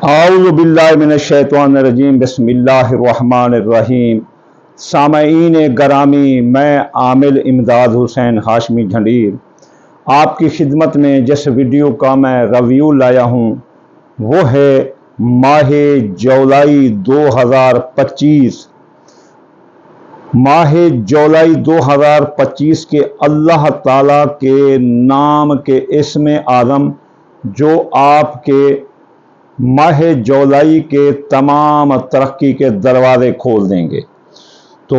اعوذ باللہ من الشیطان الرجیم بسم اللہ الرحمن الرحیم۔ سامعین گرامی، میں عامل امداد حسین ہاشمی جھنڈیر آپ کی خدمت میں جس ویڈیو کا میں ریویو لایا ہوں وہ ہے ماہ جولائی 2025۔ ماہ جولائی 2025 کے اللہ تعالیٰ کے نام کے اسم اعظم جو آپ کے ماہ جولائی کے تمام ترقی کے دروازے کھول دیں گے۔ تو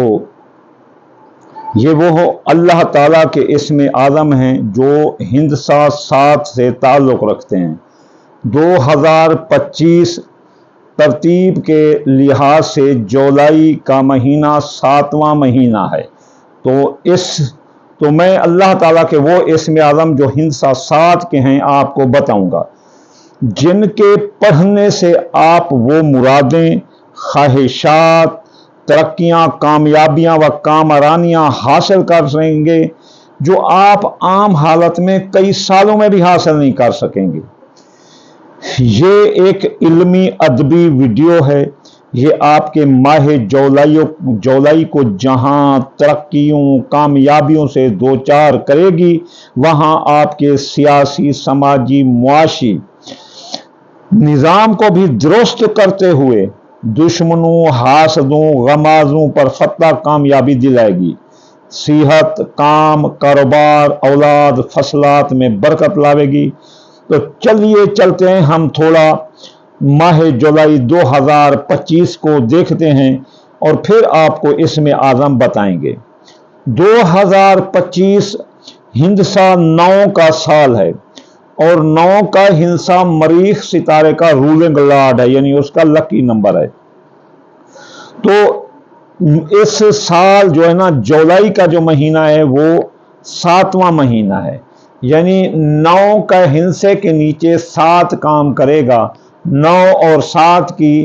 یہ وہ اللہ تعالیٰ کے اسم اعظم ہیں جو ہندسہ 7 سے تعلق رکھتے ہیں۔ 2025 ترتیب کے لحاظ سے جولائی کا مہینہ 7واں مہینہ ہے۔ تو میں اللہ تعالیٰ کے وہ اسم اعظم جو ہندسہ 7 کے ہیں آپ کو بتاؤں گا، جن کے پڑھنے سے آپ وہ مرادیں، خواہشات، ترقیاں، کامیابیاں و کامرانیاں حاصل کر سکیں گے جو آپ عام حالت میں کئی سالوں میں بھی حاصل نہیں کر سکیں گے۔ یہ ایک علمی ادبی ویڈیو ہے۔ یہ آپ کے ماہ جولائی کو جہاں ترقیوں، کامیابیوں سے دوچار کرے گی، وہاں آپ کے سیاسی، سماجی، معاشی نظام کو بھی درست کرتے ہوئے دشمنوں، حاسدوں، غمازوں پر فتح کامیابی دلائے گی۔ صحت، کام، کاروبار، اولاد، فصلات میں برکت لاوے گی۔ تو چلیے چلتے ہیں، ہم تھوڑا ماہ جولائی 2025 کو دیکھتے ہیں اور پھر آپ کو اسم اعظم بتائیں گے۔ 2025 ہندسہ 9 کا سال ہے اور 9 کا ہندسہ مریخ ستارے کا رولنگ لارڈ ہے، یعنی اس کا لکی نمبر ہے۔ تو اس سال جو ہے نا، جولائی کا جو مہینہ ہے وہ 7واں مہینہ ہے، یعنی 9 کا ہندسے کے نیچے 7 کام کرے گا۔ 9 اور 7 کی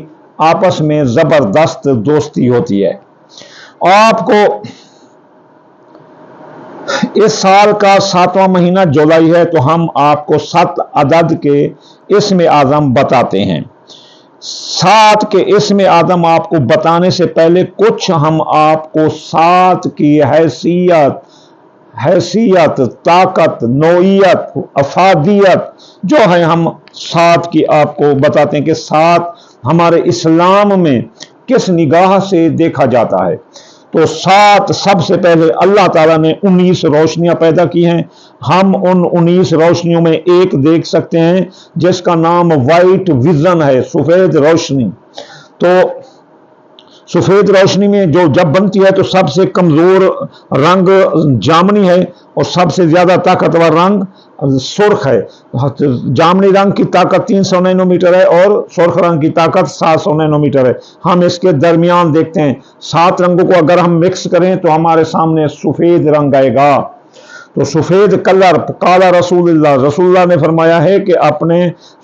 آپس میں زبردست دوستی ہوتی ہے۔ آپ کو اس سال کا 7واں مہینہ جولائی ہے، تو ہم آپ کو 7 عدد کے اسم اعظم بتاتے ہیں۔ 7 کے اسم اعظم آپ کو بتانے سے پہلے کچھ ہم آپ کو 7 کی حیثیت، طاقت، نوعیت، افادیت جو ہے، ہم 7 کی آپ کو بتاتے ہیں کہ 7 ہمارے اسلام میں کس نگاہ سے دیکھا جاتا ہے۔ تو 7 سب سے پہلے اللہ تعالیٰ نے 19 روشنیاں پیدا کی ہیں۔ ہم ان 19 روشنیوں میں ایک دیکھ سکتے ہیں جس کا نام وائٹ ویژن ہے، سفید روشنی۔ تو سفید روشنی میں جو جب بنتی ہے تو سب سے کمزور رنگ جامنی ہے اور سب سے زیادہ طاقتور رنگ سرخ ہے۔ جامنی رنگ کی طاقت 300 نینو میٹر ہے اور سرخ رنگ کی طاقت 700 نینو میٹر ہے۔ ہم اس کے درمیان دیکھتے ہیں 7 رنگوں کو اگر ہم مکس کریں تو ہمارے سامنے سفید رنگ آئے گا۔ تو سفید کلر، قال رسول اللہ نے فرمایا ہے کہ اپنے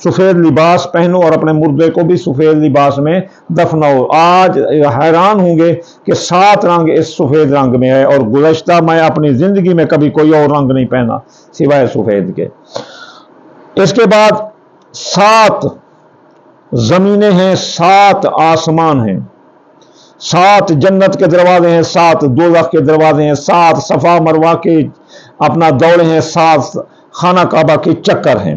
سفید لباس پہنو اور اپنے مردے کو بھی سفید لباس میں دفناؤ۔ آج حیران ہوں گے کہ 7 رنگ اس سفید رنگ میں ہے، اور گزشتہ میں اپنی زندگی میں کبھی کوئی اور رنگ نہیں پہنا سوائے سفید کے۔ اس کے بعد 7 زمینیں ہیں، 7 آسمان ہیں، 7 جنت کے دروازے ہیں، 7 دوزخ کے دروازے ہیں، 7 صفا مروہ کے اپنا دوڑے ہیں، 7 خانہ کعبہ کے چکر ہیں،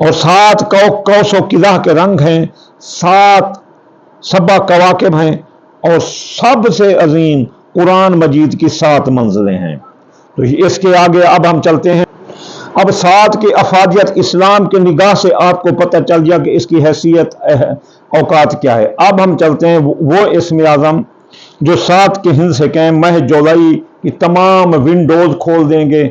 اور 7 کوس و قزح کے رنگ ہیں، 7 سبع کواکب ہیں، اور سب سے عظیم قرآن مجید کی 7 منزلیں ہیں۔ تو اس کے آگے اب ہم چلتے ہیں۔ اب 7 کی افادیت اسلام کی نگاہ سے آپ کو پتہ چل گیا کہ اس کی حیثیت، اوقات کیا ہے۔ اب ہم چلتے ہیں وہ اسم اعظم جو 7 کے ہندسے کے ہیں۔ ماہ جولائی کی تمام ونڈوز کھول دیں گے۔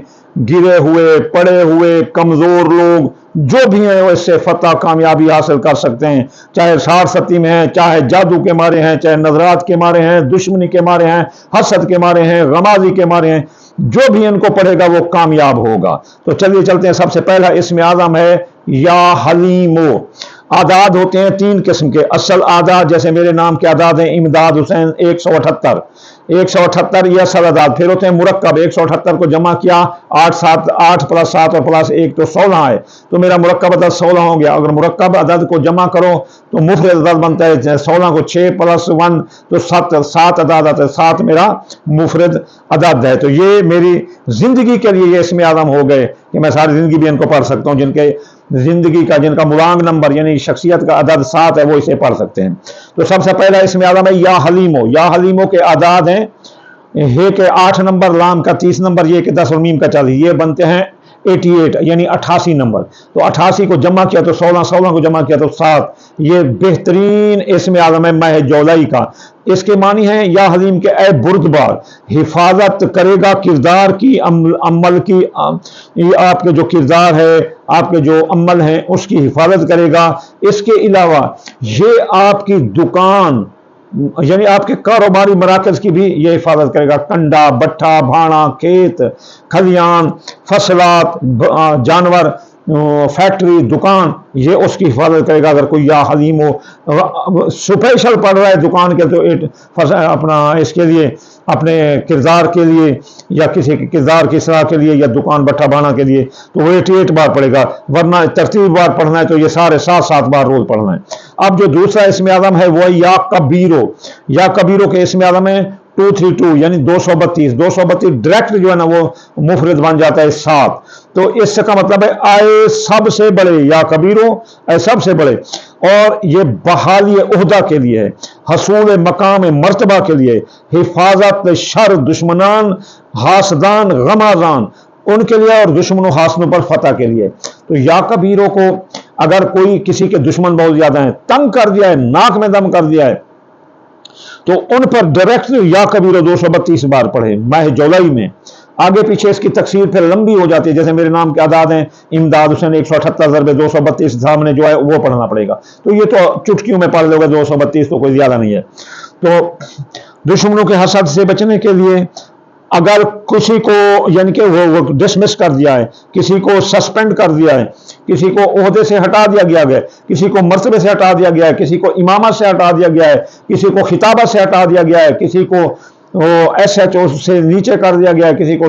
گرے ہوئے، پڑے ہوئے، کمزور لوگ جو بھی ہیں وہ اس سے فتح کامیابی حاصل کر سکتے ہیں، چاہے سارستی میں ہیں، چاہے جادو کے مارے ہیں، چاہے نظرات کے مارے ہیں، دشمنی کے مارے ہیں، حسد کے مارے ہیں، غمازی کے مارے ہیں، جو بھی ان کو پڑھے گا وہ کامیاب ہوگا۔ تو چلیے چلتے ہیں۔ سب سے پہلا اسم اعظم ہے یا حلیمو۔ اعداد ہوتے ہیں 3 قسم کے۔ اصل اعداد جیسے میرے نام کے اعداد ہیں امداد حسین 178، 178 ये असल अदाद। फिर होते हैं मुरक्कब, 178 को जमा किया, 8 प्लस 7 और प्लस 1 तो 16 है, तो मेरा मुरक्कब अदद 16 हो गया। अगर मुरक्कब अदद को जमा करो तो मुफरद अदद बनता है 16 को 6 प्लस 1 तो 7 अदाद आता है, 7 मेरा मुफरद अदद है। तो ये मेरी जिंदगी के लिए ये इसमें आदम हो गए कि मैं सारी जिंदगी भी इनको पढ़ सकता हूँ। जिनके जिंदगी का, जिनका मुलांग नंबर यानी शख्सियत का अदद 7 है, वो इसे पढ़ सकते हैं। तो सबसे पहला इसमें आदम है या हलीमो। या हलीमो के आदाद हैं हे के 8 नंबर, लाम का 30 नंबर, ये के 10 और मीम का 40, ये बनते हैं 88 यानी 88 नंबर। तो 88 को जमा किया तो 16, 16 को जमा किया तो 7। ये बेहतरीन इसमें आदम है मह जौलाई का। इसके मानी है या हलीम के ए बुर्दबार, हिफाजत करेगा किरदार की, अमल की, ये आपके जो किरदार है, आपके जो अमल हैं उसकी हिफाजत करेगा। इसके अलावा ये आपकी दुकान यानी आपके कारोबारी मराकज की भी ये हिफाजत करेगा। कंडा, भट्ठा, भाड़ा, खेत, खलियान, फसलात, जानवर, फैक्ट्री, दुकान, ये उसकी हिफाजत करेगा। अगर कोई या हलीम हो स्पेशल पड़ रहा है दुकान के तो अपना इसके लिए, अपने किरदार के लिए या किसी के किरदार की सलाह के लिए या दुकान भट्ठा भाना के लिए, तो वो 88 बार पढ़ेगा। वरना तरतीब बार पढ़ना है तो ये सारे 7-7 बार रोज पढ़ना है। अब जो दूसरा इसमें आदम है वो या कबीरो। या कबीरो के इसमें आदम है 232 यानी 232। 232 डायरेक्ट जो है ना वो मुफरद बन जाता है 7। तो इसका मतलब है आए सबसे बड़े, या कबीरो आए सबसे बड़े। और ये बहाली उहदा के लिए है, हसूल मकाम मर्तबा के लिए, हिफाजत शर दुश्मनान हासदान गमाजान उनके लिए, और दुश्मनों हासनों पर फतह के लिए। तो या कबीरों को अगर कोई किसी के दुश्मन बहुत ज्यादा है, तंग कर दिया है, नाक में दम कर दिया है, तो उन पर डायरेक्ट या कबीरो 232 बार पढ़े माह जुलाई में। आगे पीछे इसकी तकसीर फिर लंबी हो जाती है। जैसे मेरे नाम के आदाद हैं इमदाद हुसैन 178 ज़रबे 232 सामने जो है वो पढ़ना पड़ेगा। तो ये तो चुटकियों में पढ़ लोगे, 232 तो कोई ज्यादा नहीं है। तो दुश्मनों के हसद से बचने के लिए अगर किसी को यानी कि वो डिसमिस कर दिया है, किसी को सस्पेंड कर दिया है, किसी को ओहदे से हटा दिया गया है, किसी को मर्तबे से हटा दिया गया है, किसी को इमामत से हटा दिया गया है, किसी को खिताबत से हटा दिया गया है, किसी को SHO से नीचे कर दिया गया है, किसी को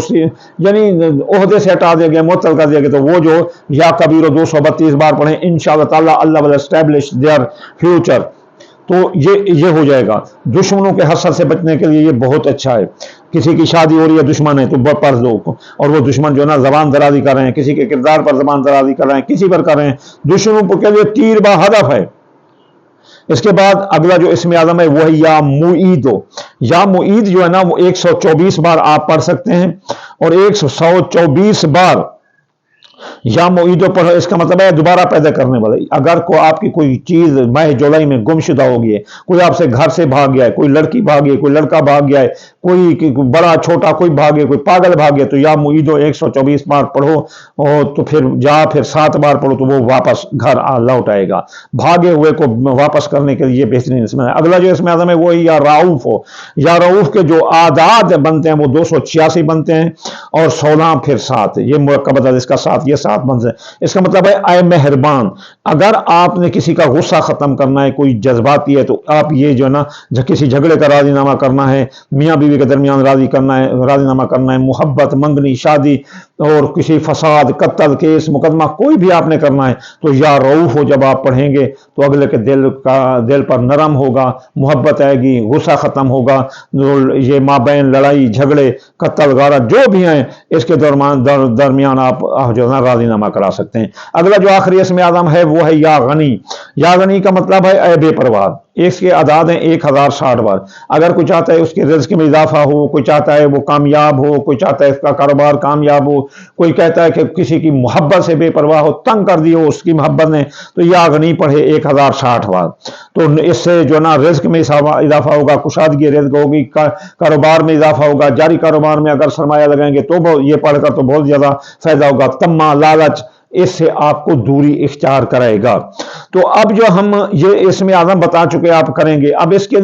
यानी ओहदे से हटा दिया गया, मुअत्तल कर दिया गया, तो वो जो या कबीरो 232 बार पढ़े इंशाअल्लाह ताला अल्लाह विल एस्टैब्लिश देयर फ्यूचर। तो ये हो जाएगा। दुश्मनों के हसद से बचने के लिए ये बहुत अच्छा है। किसी की शादी हो रही है, दुश्मन है, तो पढ़ दो। और वो दुश्मन जो ना जबान दराजी कर रहे हैं, किसी के किरदार पर जबान दराजी कर रहे हैं, किसी पर कर रहे हैं, दुश्मनों के लिए तीर बा हदफ है। इसके बाद अगला जो इसमें आदम है वो है या मुईदो। या मुईद जो है ना वो 124 बार आप पढ़ सकते हैं, और 124 बार या मुईदो पढ़ो। इसका मतलब है दोबारा पैदा करने वाले। अगर को आपकी कोई चीज माह जुलाई में गुमशुदा हो गई है, कोई आपसे घर से भाग गया है, कोई लड़की भाग गई, कोई लड़का भाग गया है, कोई बड़ा छोटा कोई भाग गया, कोई पागल भाग गया, तो या मुईदो 124 बार पढ़ो, और तो फिर 7 बार पढ़ो तो वो वापस घर लौट आएगा। भागे हुए को वापस करने के लिए बेहतरीन इसमें। अगला जो इसमें आदम है वो या राऊफ हो। या राऊफ के जो आदाद बनते हैं वो 286 बनते हैं, और 16 फिर 7, ये मुरक्कब अदद इसका 7, ये 7 बन से। इसका मतलब है आए मेहरबान। अगर आपने किसी का गुस्सा खत्म करना है, कोई जज्बाती है, तो आप ये जो है ना किसी झगड़े का राजीनामा करना है, मियाँ बीवी के दरमियान राजीनामा करना है, मुहब्बत, मंगनी, शादी और किसी फसाद, कत्ल, केस, मुकदमा कोई भी आपने करना है, तो या रऊफ हो जब आप पढ़ेंगे तो अगले के दिल पर नरम होगा, मुहब्बत आएगी, गुस्सा खत्म होगा। ये माबैन लड़ाई झगड़े कत्ल गारा जो भी हैं इसके दरमियान आप जो है राजीनामा करा सकते हैं। अगला जो आखिरी इसमें आदम है वो है या गनी। या गनी का मतलब है ए बेपरवाह। इसके आदाद हैं 1060 बार। अगर कोई चाहता है उसके रिज़्क़ में इजाफा हो, कोई चाहता है वो कामयाब हो, कोई चाहता है उसका कारोबार कामयाब हो, कोई कहता है कि किसी की मोहब्बत से बेपरवाह हो, तंग कर दी हो उसकी मोहब्बत ने, तो या गनी पढ़े 1060 बार। तो इससे जो ना रिज़्क़ में इजाफा होगा, कुशादगी रिज़्क़ होगी, कारोबार में इजाफा होगा, जारी कारोबार में अगर सरमाया लगाएंगे तो ये पढ़कर तो बहुत ज़्यादा फायदा होगा। तम्मा, लालच, इससे आपको दूरी इख्तियार कराएगा। तो अब जो हम ये इसमें आज़म बता चुके आप करेंगे, अब इसके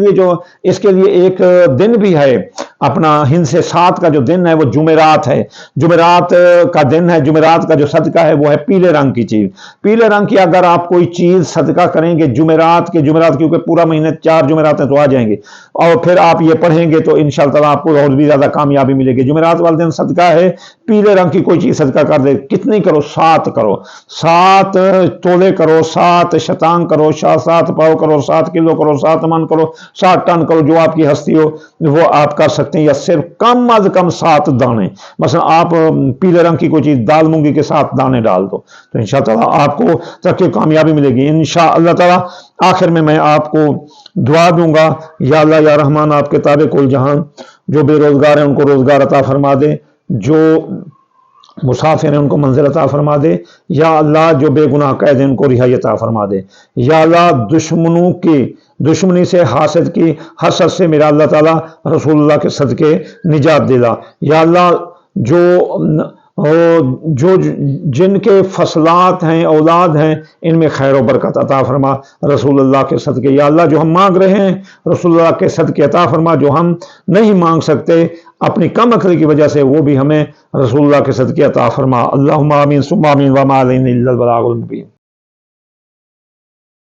लिए एक दिन भी है अपना, हिंद से 7 का जो दिन है वो जुमेरात है। जुमेरात का दिन है। जुमेरात का जो सदका है वो है पीले रंग की चीज। पीले रंग की अगर आप कोई चीज सदका करेंगे जुमेरात, क्योंकि पूरा महीने 4 जुमेरात तो आ जाएंगे, और फिर आप ये पढ़ेंगे तो इंशाअल्लाह ताला आपको और भी ज्यादा कामयाबी मिलेगी। जुमेरात वाले दिन सदका है, पीले रंग की कोई चीज सदका कर दे। कितनी करो? 7 करो, 7 तोले करो, 7 शतांग करो, 7 पाव करो, 7 किलो करो, 7 मन करो, 7 टन करो, जो आपकी हस्ती हो वो आप कर सकते हैं। या सिर्फ कम अज कम 7 दाने, मसलन आप पीले रंग की कोई चीज दाल मूंगी के 7 दाने डाल दो, तो इंशाअल्लाह ताला आपको तरक्की कामयाबी मिलेगी इंशाअल्लाह ताला। आखिर में मैं आपको दुआ दूंगा, या अल्लाह या रहमान आपके ताबे कुल जहान, जो बेरोजगार हैं उनको रोजगार अता फरमा दे, जो मुसाफिर हैं उनको मंजिल अता फरमा दे, या अल्लाह जो बेगुनाह कैद हैं उनको रिहाई अता फरमा दे, या अल्लाह दुश्मनों की दुश्मनी से, हासद की हसद से मेरा अल्लाह ताला रसूलुल्लाह के सदके निजात दिला। या अल्लाह जो जिनके फसलात हैं, औलाद हैं, इनमें खैर व बरकत अता फरमा रसूलुल्लाह के सदके। या अल्लाह जो हम मांग रहे हैं रसूलुल्लाह के सदके अता फरमा, जो हम नहीं मांग सकते अपनी कम अक्ल की वजह से, वो भी हमें रसूलुल्लाह के सदके अता फरमा। अल्लाहुम्मा आमीन सुम्मा आमीन व मा अलैना इल्लल बलागुल मुबीन।